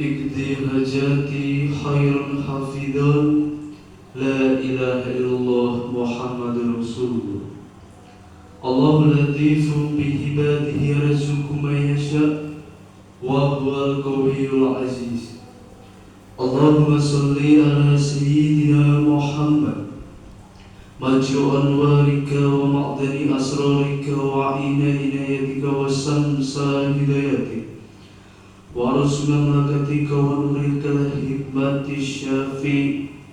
اقضي حاجاتي خيرا حافظا لا إله إلا الله محمد رسول الله. الله لطيف بعباده يرزق من يشاء وهو القوي العزيز. اللهم صل على سيدنا محمد مجرى أنوارك ومعدن أسرارك وعين عنايتك وشمس هدايتك ورسم ملكتك ونورك الحكمة الشافي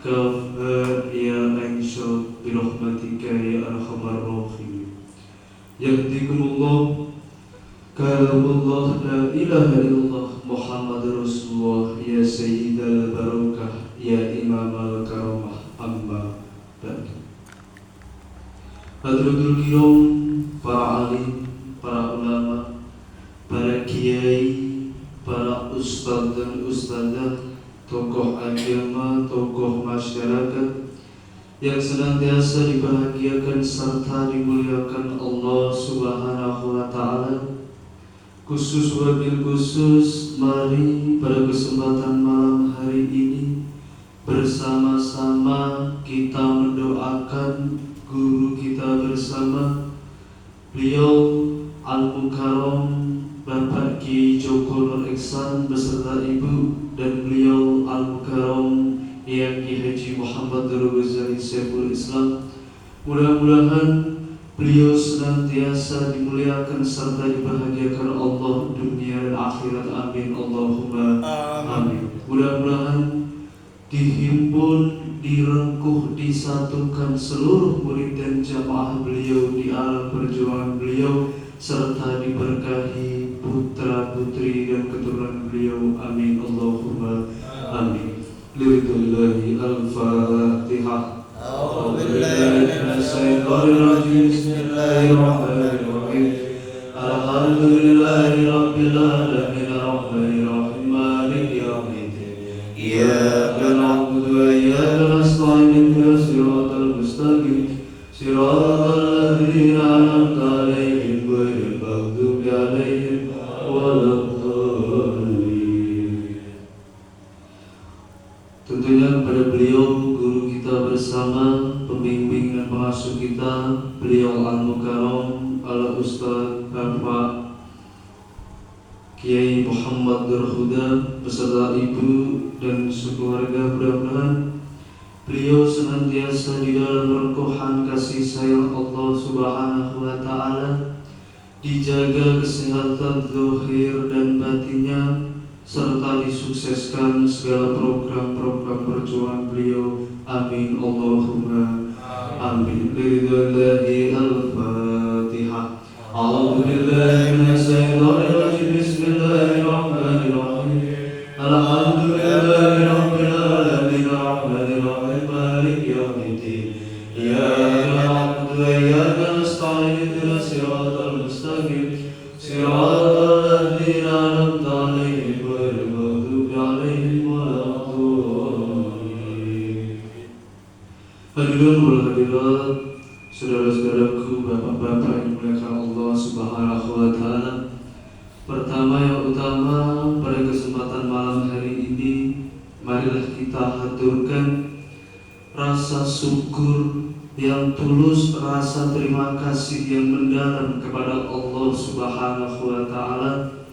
كفها يا أنشاد برحمتك يا أرحم الراحمين. يهديكم الله كلام الله لا إله إلا الله محمد رسول الله يا سيد البركة يا إمام الكرامة أما بعد. Hadratul kiram, para alim, para ulama, para kiai, para ustadz dan ustadzah, tokoh agama, tokoh masyarakat yang senantiasa dibahagiakan serta dimuliakan Allah Subhanahu wa Ta'ala. Khusus wabil khusus, mari pada kesempatan malam hari ini bersama-sama kita mendoakan guru kita bersama, beliau Al-Mukarram Bapak Ki Joko Nur Ihsan beserta ibu, dan beliau Al-Mukarram Yang Ki Haji Muhammad Nur Ghazali Saiful Islam. Mudah-mudahan beliau senantiasa dimuliakan serta dibahagiakan Allah dunia dan akhirat. Amin Allahumma amin. Mudah-mudahan dihimpun, direngkuh, disatukan seluruh murid dan jamaah beliau di alam perjuangan beliau, serta diberkahi putra putri dan keturunan beliau. Amin Allahumma amin. Lillahi al-Fatihah. Bismillahirrahmanirrahim. Alhamdulillahi rabbil alamin arrahmanir rahim maliki yaumiddin. Iyyaka na'budu wa iyyaka nasta'in ihdinas siratal mustaqim siratal ladzina an'amta 'alaihim ghairil maghdubi 'alaihim waladdallin. Tentunya kepada beliau guru kita bersama, pembimbing dan pengasuh kita, beliau Al-Mukarram Al-Ustadz Bapak Kiai Muhammad Durhuda beserta ibu dan sekeluarga, mudah-mudahan beliau senantiasa di dalam rengkuhan kasih sayang Allah Subhanahu wa Ta'ala, dijaga kesehatan zahir dan batinnya, serta disukseskan segala program-program perjuangan beliau. Amin Allahumma amin. Lillahi al-Fatihah. A'udzu billahi minasy syaithanir rajim. Bismillahirrahmanirrahim. Alhamdulillahi rabbil alamin arrahmanir rahim maliki yaumiddin. Iyyaka na'budu wa iyyaka nasta'in ihdinas siratal mustaqim siratal ladzina an'amta 'alaihim ghairil maghdubi 'alaihim waladdallin. Hadirin wal hadirat, saudara-saudaraku, bapak-bapak yang dimuliakan Allah Subhanahu wa Ta'ala. Pertama yang utama, pada kesempatan malam hari ini, marilah kita haturkan rasa syukur yang tulus, rasa terima kasih yang mendalam kepada Allah Subhanahu wa Ta'ala,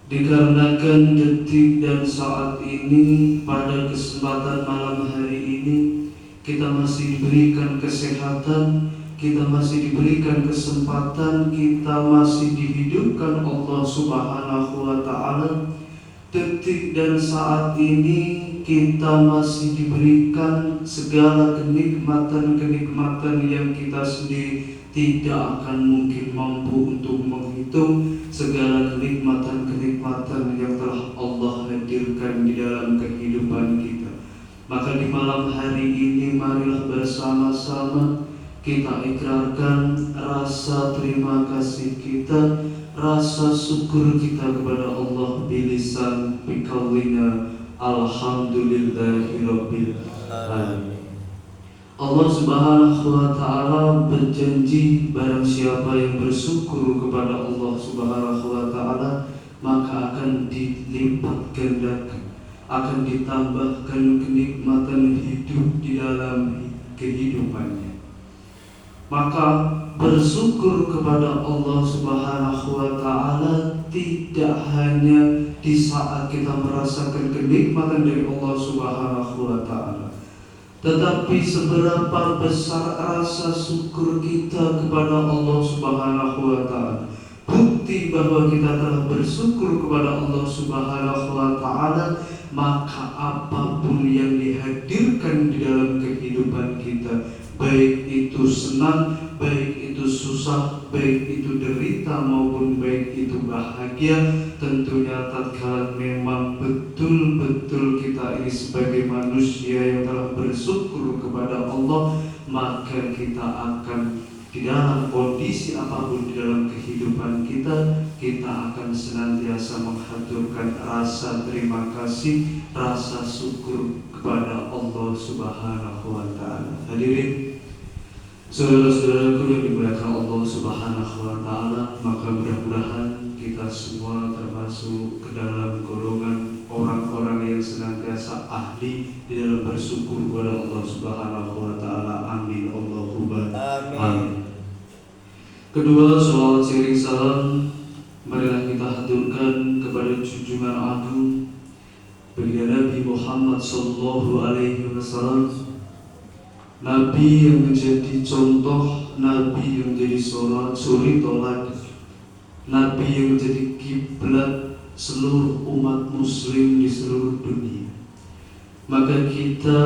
dikarenakan detik dan saat ini, pada kesempatan malam hari ini, kita masih diberikan kesehatan, kita masih diberikan kesempatan, kita masih dihidupkan Allah Subhanahu wa Ta'ala. Detik dan saat ini kita masih diberikan segala kenikmatan-kenikmatan yang kita sendiri tidak akan mungkin mampu untuk menghitung, segala kenikmatan-kenikmatan yang telah Allah hadirkan di dalam kehidupan kita. Maka di malam hari ini marilah bersama-sama kita ikrarkan rasa terima kasih kita, rasa syukur kita kepada Allah bilisan biqaulina alhamdulillahirabbil alamin. Allah Subhanahu wa Ta'ala berjanji, barang siapa yang bersyukur kepada Allah Subhanahu wa Ta'ala, maka akan dilipat gandakan, akan ditambahkan kenikmatan hidup di dalam kehidupannya. Maka bersyukur kepada Allah Subhanahu wa Ta'ala tidak hanya di saat kita merasakan kenikmatan dari Allah Subhanahu wa Ta'ala, tetapi seberapa besar rasa syukur kita kepada Allah Subhanahu wa Ta'ala. Bukti bahwa kita telah bersyukur kepada Allah Subhanahu wa Ta'ala, maka apapun yang dihadirkan di dalam kehidupan kita, baik itu senang, baik itu susah, baik itu derita maupun baik itu bahagia, tentunya tatkala memang betul-betul kita ini sebagai manusia yang telah bersyukur kepada Allah, maka kita akan di dalam kondisi apapun di dalam kehidupan kita akan senantiasa menghaturkan rasa terima kasih, rasa syukur kepada Allah Subhanahu wa Ta'ala. Hadirin saudara-saudaraku yang dimuliakan Allah Subhanahu wa Ta'ala, maka mudah-mudahan kita semua termasuk ke dalam golongan orang-orang yang senantiasa ahli di dalam bersyukur kepada Allah Subhanahu wa Ta'ala. Amin Allahumma amin. Kedua, sholawat sering salam marilah kita haturkan kepada junjungan agung baginda Nabi Muhammad sallallahu alaihi wasallam, Nabi yang menjadi contoh, Nabi yang menjadi suri toladan, Nabi yang menjadi kiblat seluruh umat muslim di seluruh dunia. Maka kita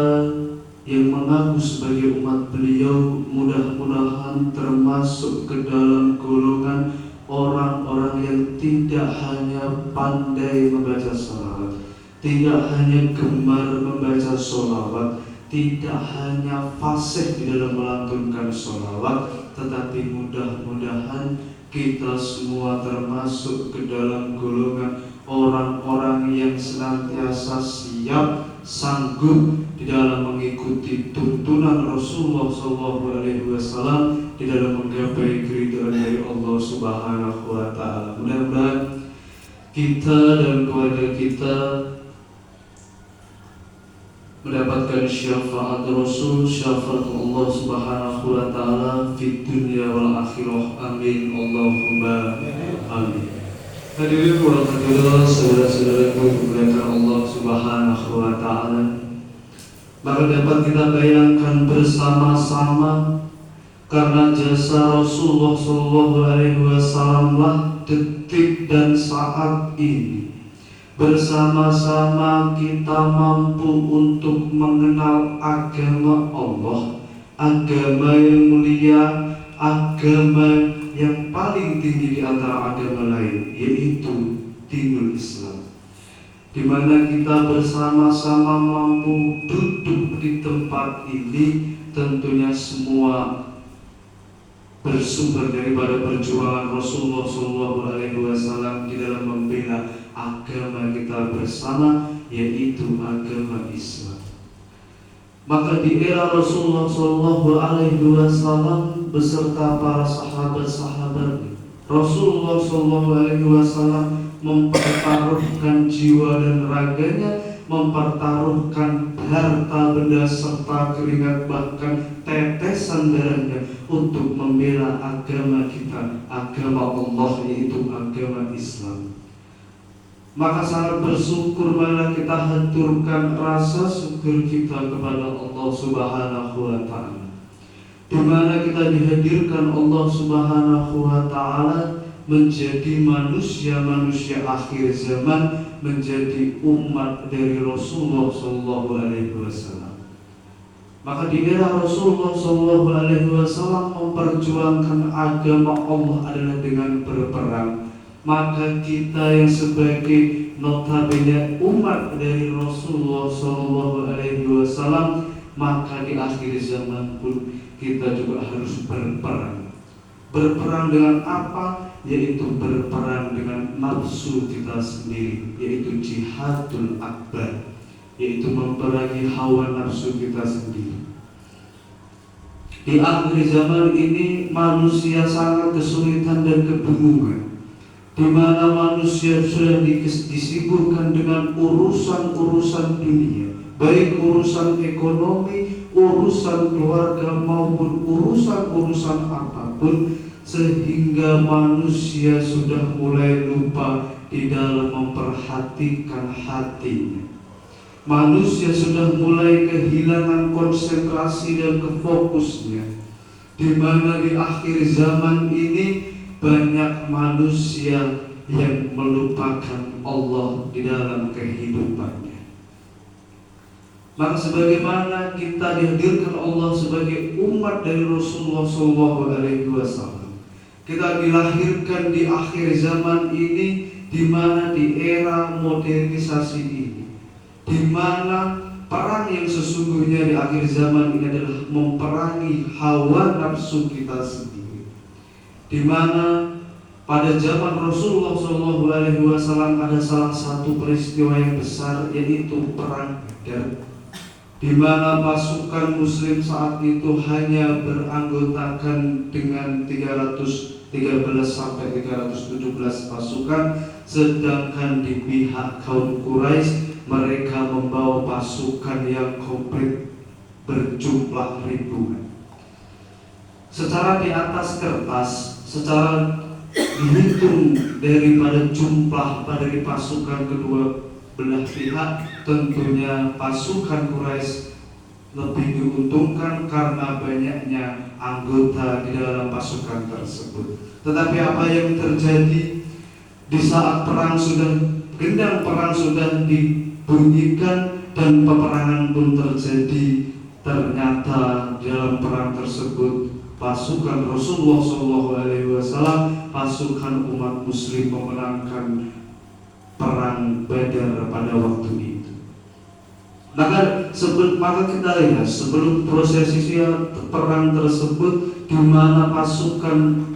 yang mengaku sebagai umat beliau mudah-mudahan termasuk ke dalam golongan orang-orang yang tidak hanya pandai membaca sholawat, tidak hanya gemar membaca sholawat, tidak hanya fasih di dalam melantunkan sholawat, tetapi mudah-mudahan kita semua termasuk ke dalam golongan orang-orang yang senantiasa siap, sanggup di dalam mengikuti tuntunan Rasulullah SAW di dalam menggapai keridhaan dari Allah Subhanahu wa Ta'ala. Mudah-mudahan kita dan keluarga kita mendapatkan syafaat Rasul, syafaat Allah Subhanahu wa Ta'ala di dunia wal akhirah. Amin Allahumma amin. Hadirin warahmatullahi saudara-saudaraku dimuliakan Allah Subhanahu wa Ta'ala, maka dapat kita bayangkan bersama-sama karena jasa Rasulullah SAW lah detik dan saat ini bersama-sama kita mampu untuk mengenal agama Allah, agama yang mulia, agama yang paling tinggi di antara agama lain, yaitu dinul Islam, di mana kita bersama-sama mampu duduk di tempat ini. Tentunya semua bersumber daripada perjuangan Rasulullah SAW di dalam membela agama kita bersama, yaitu agama Islam. Maka di era Rasulullah SAW beserta para sahabat-sahabat, Rasulullah SAW mempertaruhkan jiwa dan raganya, mempertaruhkan harta benda serta keringat bahkan tetesan darahnya untuk membela agama kita, agama Allah, yaitu agama Islam. Maka sangat bersyukur marilah kita haturkan rasa syukur kita kepada Allah Subhanahu wa Ta'ala, di mana kita dihadirkan Allah Subhanahu wa Ta'ala menjadi manusia-manusia akhir zaman, menjadi umat dari Rasulullah SAW. Maka di era Rasulullah SAW memperjuangkan agama Allah adalah dengan berperang. Maka kita yang sebagai notabene umat dari Rasulullah SAW, maka di akhir zaman pun kita juga harus berperang. Berperang dengan apa? Yaitu berperang dengan nafsu kita sendiri, yaitu jihadul akbar, yaitu memerangi hawa nafsu kita sendiri. Di akhir zaman ini manusia sangat kesulitan dan kebingungan di mana manusia sudah disibukkan dengan urusan-urusan dunia, baik urusan ekonomi, urusan keluarga maupun urusan-urusan apapun, sehingga manusia sudah mulai lupa di dalam memperhatikan hatinya. Manusia sudah mulai kehilangan konsentrasi dan kefokusnya, di mana di akhir zaman ini banyak manusia yang melupakan Allah di dalam kehidupannya. Maka sebagaimana kita dihadirkan Allah sebagai umat dari Rasulullah SAW, kita dilahirkan di akhir zaman ini, di mana di era modernisasi ini, di mana perang yang sesungguhnya di akhir zaman ini adalah memperangi hawa nafsu kita sendiri. Di mana pada zaman Rasulullah SAW ada salah satu peristiwa yang besar, yaitu perang Badar, di mana pasukan Muslim saat itu hanya beranggotakan dengan 313 sampai 317 pasukan, sedangkan di pihak kaum Quraisy mereka membawa pasukan yang komplit berjumlah ribuan. Secara di atas kertas, secara dihitung daripada jumlah dari pasukan kedua belah pihak, tentunya pasukan Quraisy lebih diuntungkan karena banyaknya anggota di dalam pasukan tersebut. Tetapi apa yang terjadi di saat gendang perang sudah dibunyikan dan peperangan pun terjadi, ternyata dalam perang tersebut pasukan Rasulullah SAW, pasukan umat Muslim memenangkan perang Badar pada waktu itu. Maka kita lihat sebelum prosesi perang tersebut, di mana pasukan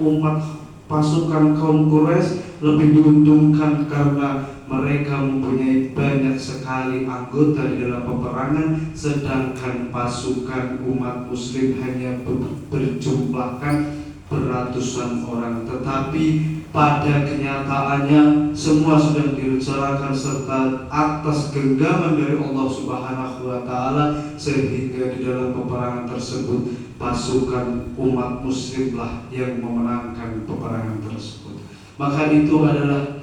kaum Quraisy lebih diuntungkan karena mereka mempunyai banyak sekali anggota di dalam peperangan, sedangkan pasukan umat Muslim hanya berjumlahkan beratusan orang. Tetapi pada kenyataannya semua sudah direncanakan serta atas genggaman dari Allah Subhanahu wa Ta'ala, sehingga di dalam peperangan tersebut pasukan umat Muslimlah yang memenangkan peperangan tersebut. Maka itu adalah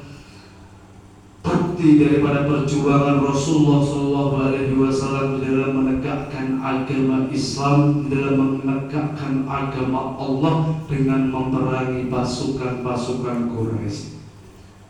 bukti daripada perjuangan Rasulullah SAW di dalam menegakkan agama Islam, di dalam menegakkan agama Allah dengan memerangi pasukan-pasukan Quraisy.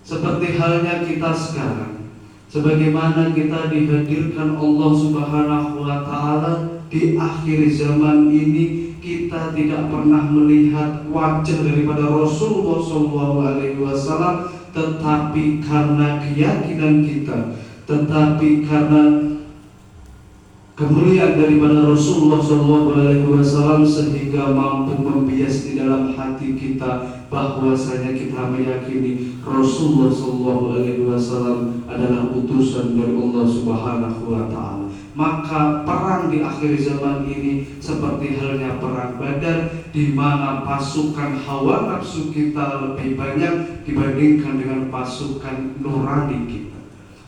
Seperti halnya kita sekarang, sebagaimana kita dihadirkan Allah Subhanahu wa Ta'ala di akhir zaman ini, kita tidak pernah melihat wajah daripada Rasulullah SAW, tetapi karena keyakinan kita, tetapi karena kemuliaan daripada Rasulullah SAW, sehingga mampu membias di dalam hati kita bahwasanya kita meyakini Rasulullah SAW adalah utusan dari Allah Subhanahu wa Ta'ala. Maka perang di akhir zaman ini seperti halnya perang Badar, di mana pasukan hawa nafsu kita lebih banyak dibandingkan dengan pasukan nurani kita.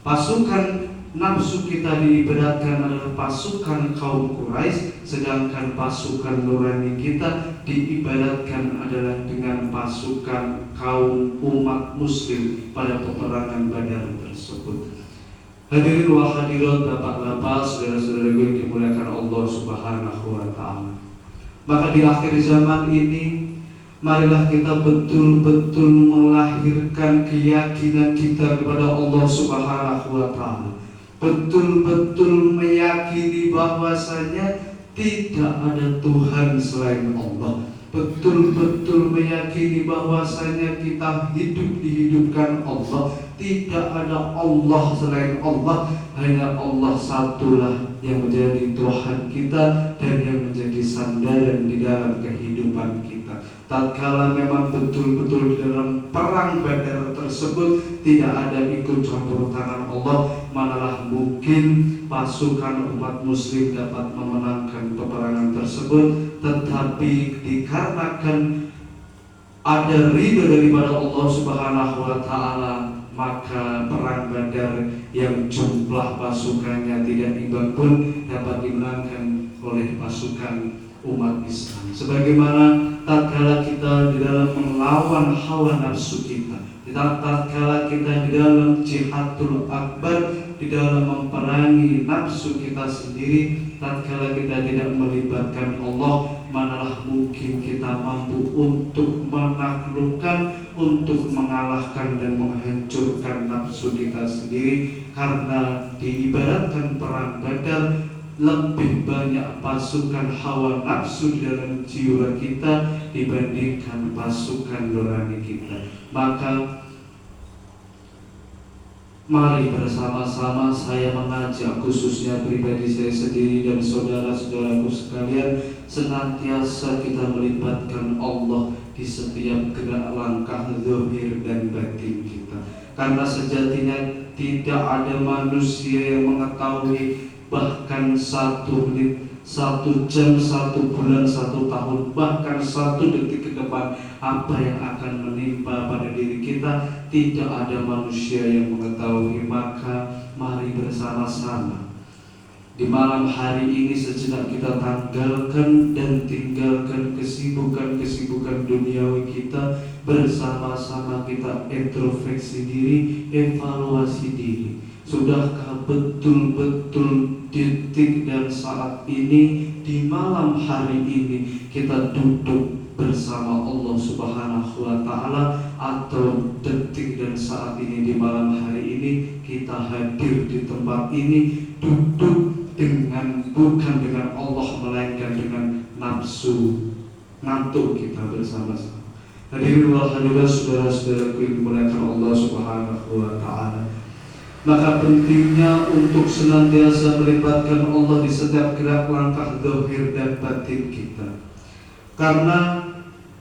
Pasukan nafsu kita diibaratkan adalah pasukan kaum Quraisy, sedangkan pasukan nurani kita diibaratkan adalah dengan pasukan kaum umat Muslim pada peperangan Badar tersebut. Hadirin wa hadirat, bapak-bapak, saudara-saudara yang dimuliakan Allah Subhanahu wa Ta'ala. Maka di akhir zaman ini, marilah kita betul-betul melahirkan keyakinan kita kepada Allah Subhanahu wa Ta'ala. Betul-betul meyakini bahwasanya tidak ada Tuhan selain Allah. Betul-betul meyakini bahwasanya kita dihidupkan Allah. Tidak ada Allah selain Allah, hanya Allah satulah yang menjadi Tuhan kita dan yang menjadi sandaran di dalam kehidupan kita. Tatkala memang betul-betul di dalam perang Badar tersebut tidak ada ikut campur tangan Allah, manalah mungkin pasukan umat Muslim dapat memenangkan peperangan tersebut. Tetapi dikarenakan ada ridho daripada Allah Subhanahu wa Ta'ala, maka perang Badar yang jumlah pasukannya tidak imbang pun dapat dimenangkan oleh pasukan umat Islam. Sebagaimana tatkala kita di dalam melawan hawa nafsu kita, tatkala kita di dalam jihadul akbar, di dalam memerangi nafsu kita sendiri, tatkala kita tidak melibatkan Allah, manalah mungkin kita mampu untuk menaklukkan, untuk mengalahkan dan menghancurkan nafsu kita sendiri. Karena diibaratkan perang Badar, lebih banyak pasukan hawa nafsu di dalam jiwa kita dibandingkan pasukan nurani kita. Maka mari bersama-sama saya mengajak, khususnya pribadi saya sendiri dan saudara-saudaraku sekalian, senantiasa kita melibatkan Allah di setiap gerak langkah zahir dan batin kita. Karena sejatinya tidak ada manusia yang mengetahui bahkan 1 menit, 1 jam, 1 bulan, 1 tahun, bahkan 1 detik ke depan apa yang akan menimpa pada diri kita. Tidak ada manusia yang mengetahui. Maka mari bersama-sama di malam hari ini sejenak kita tanggalkan dan tinggalkan kesibukan-kesibukan duniawi kita. Bersama-sama kita introspeksi diri, evaluasi diri. Sudahkah betul-betul detik dan saat ini, di malam hari ini, kita duduk bersama Allah Subhanahu wa Ta'ala, atau detik dan saat ini, di malam hari ini, kita hadir di tempat ini, duduk bukan dengan Allah, melainkan dengan nafsu ngantuk kita bersama-sama. Hadirin wal hadirat, saudara-saudaraku yang dimuliakan Allah Subhanahu wa Ta'ala, maka pentingnya untuk senantiasa melibatkan Allah di setiap gerak langkah zahir dan batin kita. Karena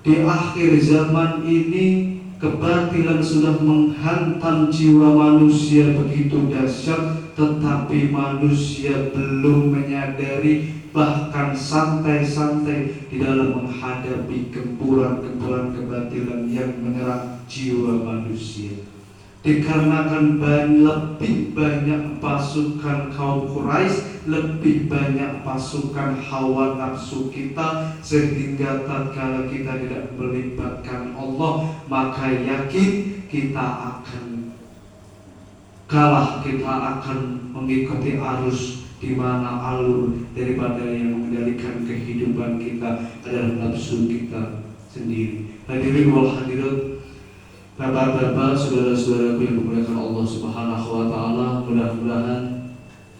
di akhir zaman ini kebatilan sudah menghantam jiwa manusia begitu dahsyat, tetapi manusia belum menyadari, bahkan santai-santai di dalam menghadapi gempuran-gempuran kebatilan yang menyerang jiwa manusia. Dikarenakan lebih banyak pasukan kaum Quraisy, lebih banyak pasukan hawa nafsu kita, sehingga tatkala kita tidak melibatkan Allah, maka yakin kita akan kalah, kita akan mengikuti arus, di mana alur daripada yang mengendalikan kehidupan kita adalah nafsu kita sendiri. Hadirin wal hadirat, Bapak-bapak, saudara-saudaraku yang dimuliakan Allah Subhanahu wa Ta'ala, mudah-mudahan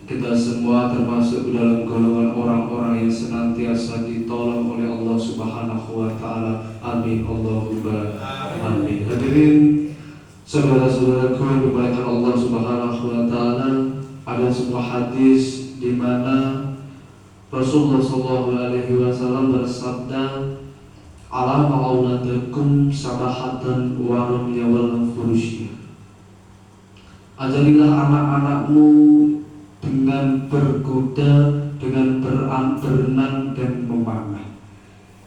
kita semua termasuk dalam golongan orang-orang yang senantiasa ditolong oleh Allah Subhanahu wa Ta'ala. Amin Allahumma amin. Hadirin saudara-saudaraku yang dimuliakan Allah Subhanahu wa Ta'ala, ada sebuah hadis di mana Rasulullah SAW bersabda, ala ma'aunatakum sabahatan warumya wal furusyah. Ajarilah anak-anakmu dengan berkuda, dengan berenang dan memanah.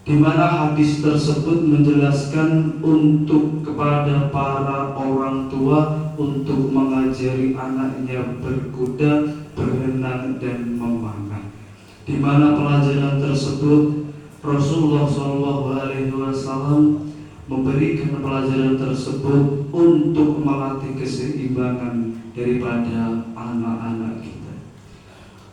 Di mana hadis tersebut menjelaskan untuk kepada para orang tua untuk mengajari anaknya berkuda, berenang dan memanah. Di mana pelajaran tersebut Rasulullah SAW memberikan pelajaran tersebut untuk melatih keseimbangan daripada anak-anak kita.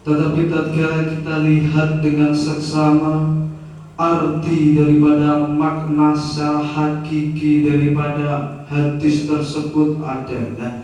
Tetapi tatkala kita lihat dengan seksama, arti daripada makna secara hakiki daripada hadis tersebut adalah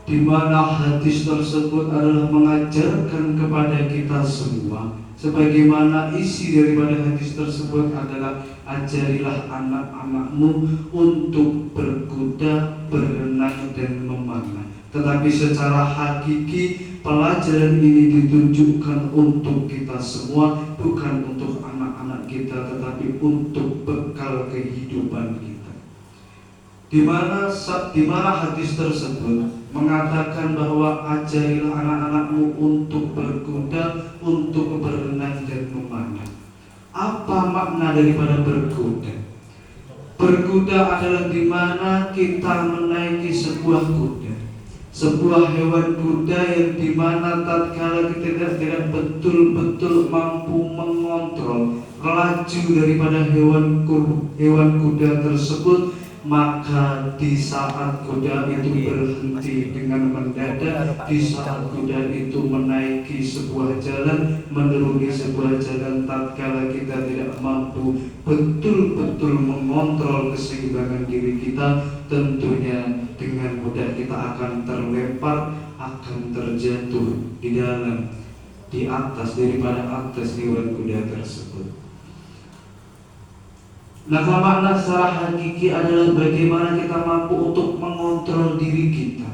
di mana hadis tersebut adalah mengajarkan kepada kita semua, sebagaimana isi daripada hadis tersebut adalah ajarilah anak-anakmu untuk berkuda, berenang dan memanah. Tetapi secara hakiki pelajaran ini ditunjukkan untuk kita semua, bukan untuk anak-anak kita, tetapi untuk bekal kehidupan kita. Di mana hadis tersebut mengatakan bahwa ajarilah anak-anakmu untuk berkuda, untuk berenang dan memanah. Apa makna daripada berkuda? Berkuda adalah di mana kita menaiki sebuah kuda, sebuah hewan kuda yang di mana tatkala kita tidak betul-betul mampu mengontrol laju daripada hewan kuda tersebut, maka di saat kuda itu berhenti dengan mendadak, di saat kuda itu menaiki sebuah jalan, menuruni sebuah jalan, tatkala kita tidak mampu betul-betul mengontrol keseimbangan diri kita, tentunya dengan mudah kita akan terlempar, akan terjatuh di atas daripada atas hewan kuda tersebut. Nah, makna secara hakiki adalah bagaimana kita mampu untuk mengontrol diri kita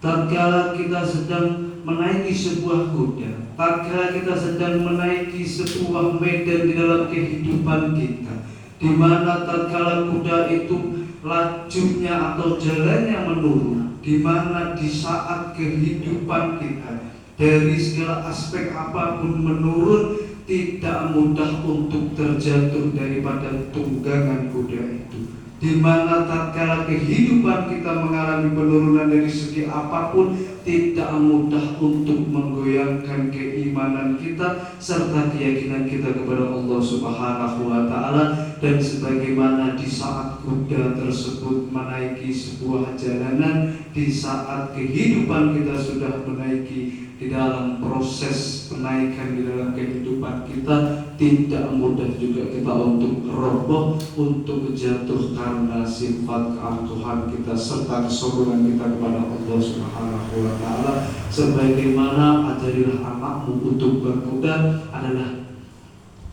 tatkala kita sedang menaiki sebuah kuda, tatkala kita sedang menaiki sebuah medan di dalam kehidupan kita, di mana tatkala kuda itu lajunya atau jalannya menurun, di mana di saat kehidupan kita dari segala aspek apapun menurun, tidak mudah untuk terjatuh daripada tunggangan kuda itu. Di mana tatkala kehidupan kita mengalami penurunan dari segi apapun, tidak mudah untuk menggoyangkan keimanan kita serta keyakinan kita kepada Allah Subhanahu wa Ta'ala. Dan sebagaimana di saat kuda tersebut menaiki sebuah jalanan, di saat kehidupan kita sudah menaiki di dalam proses penaikan di dalam kehidupan kita, tidak mudah juga kita untuk roboh, untuk jatuh karena sifat keangkuhan kita serta kesombongan kita kepada Allah Subhanahu wa Ta'ala. Sebagaimana ajarilah anakmu untuk berkuda adalah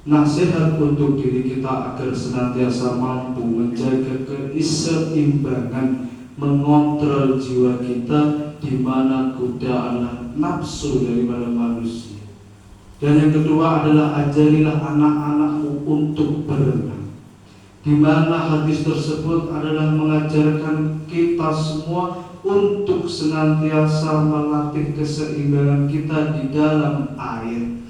nasihat untuk diri kita agar senantiasa mampu menjaga keseimbangan, mengontrol jiwa kita, di mana kuda adalah nafsu daripada manusia. Dan yang kedua adalah ajarilah anak-anakmu untuk berenang, di mana hadis tersebut adalah mengajarkan kita semua untuk senantiasa melatih keseimbangan kita di dalam air,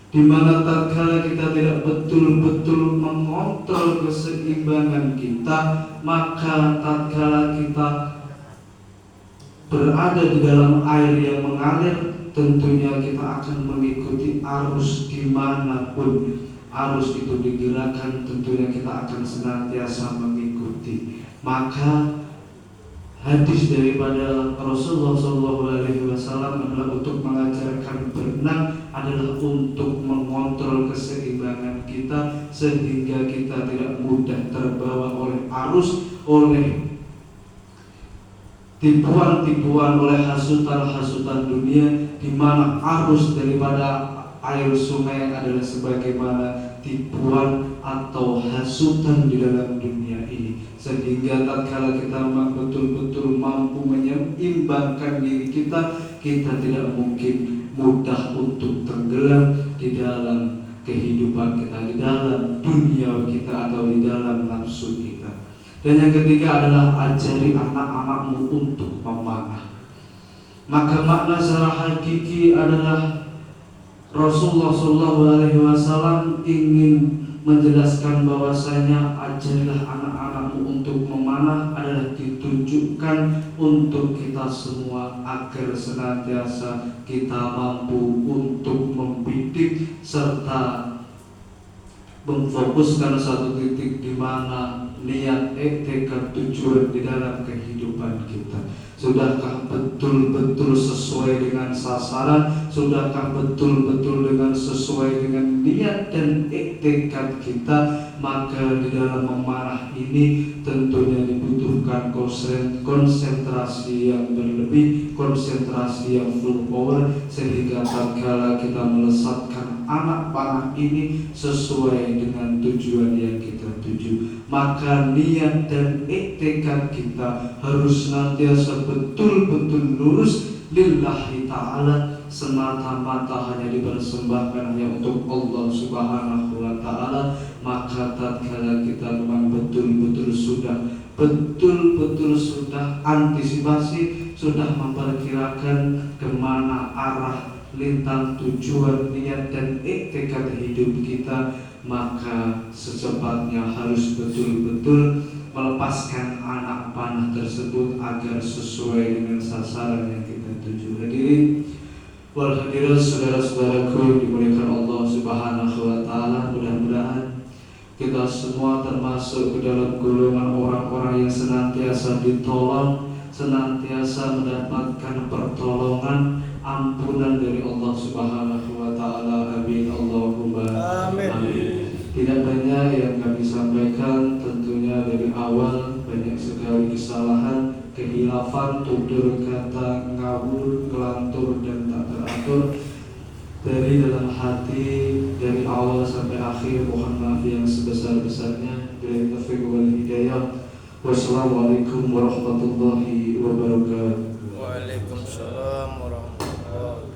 di mana tatkala kita tidak betul-betul mengontrol keseimbangan kita, maka tatkala kita berada di dalam air yang mengalir, tentunya kita akan mengikuti arus dimanapun arus itu digerakkan, tentunya kita akan senantiasa mengikuti. Maka hadis daripada Rasulullah SAW adalah untuk mengajarkan berenang adalah untuk mengontrol keseimbangan kita, sehingga kita tidak mudah terbawa oleh arus, oleh tipuan-tipuan, oleh hasutan-hasutan dunia, di mana arus daripada air sungai adalah sebagaimana tipuan atau hasutan di dalam dunia ini, sehingga tatkala kita betul-betul mampu menyeimbangkan diri kita, kita tidak mungkin mudah untuk tenggelam di dalam kehidupan kita, di dalam dunia kita atau di dalam nafsu kita. Dan yang ketiga adalah ajari anak-anakmu untuk memanah. Maka makna secara hakiki adalah Rasulullah SAW ingin menjelaskan bahwasanya ajarilah anak-anakmu untuk memanah adalah ditunjukkan untuk kita semua agar senantiasa kita mampu untuk membidik serta memfokuskan satu titik di mana niat, tekad, tujuan di dalam kehidupan kita. Sudahkah betul-betul sesuai dengan sasaran? Sudahkah betul-betul sesuai dengan niat dan tekad kita? Maka di dalam memanah ini tentunya dibutuhkan konsentrasi yang berlebih, konsentrasi yang full power, sehingga tatkala kita melesatkan anak panah ini sesuai dengan tujuan yang kita tuju, maka niat dan tekad kita harus senantiasa betul-betul lurus lillahi ta'ala, semata-mata hanya dipersembahkan hanya untuk Allah Subhanahu wa Ta'ala. Maka tatkala kita memang betul-betul sudah antisipasi, sudah memperkirakan kemana arah lintang tujuan, niat dan iktikad hidup kita, maka secepatnya harus betul-betul melepaskan anak panah tersebut agar sesuai dengan sasaran yang kita tuju. Hadirin wal hadirat, saudara-saudaraku yang dimuliakan Allah Subhanahu wa taala, mudah-mudahan kita semua termasuk ke dalam golongan orang-orang yang senantiasa ditolong, senantiasa mendapatkan pertolongan, ampunan dari Allah Subhanahu wa taala. Amin Allahumma amin. Tidak banyak yang kami sampaikan, tentunya dari awal banyak sekali kesalahan, kehilafan, tutur kata ngawur, kelantur dan tak teratur. Dari dalam hati, dari awal sampai akhir, mohon maaf yang sebesar-besarnya. Bila taufiq wal hidayah. Wassalamualaikum warahmatullahi wabarakatuh. Waalaikumsalam warahmatullahi wabarakatuh.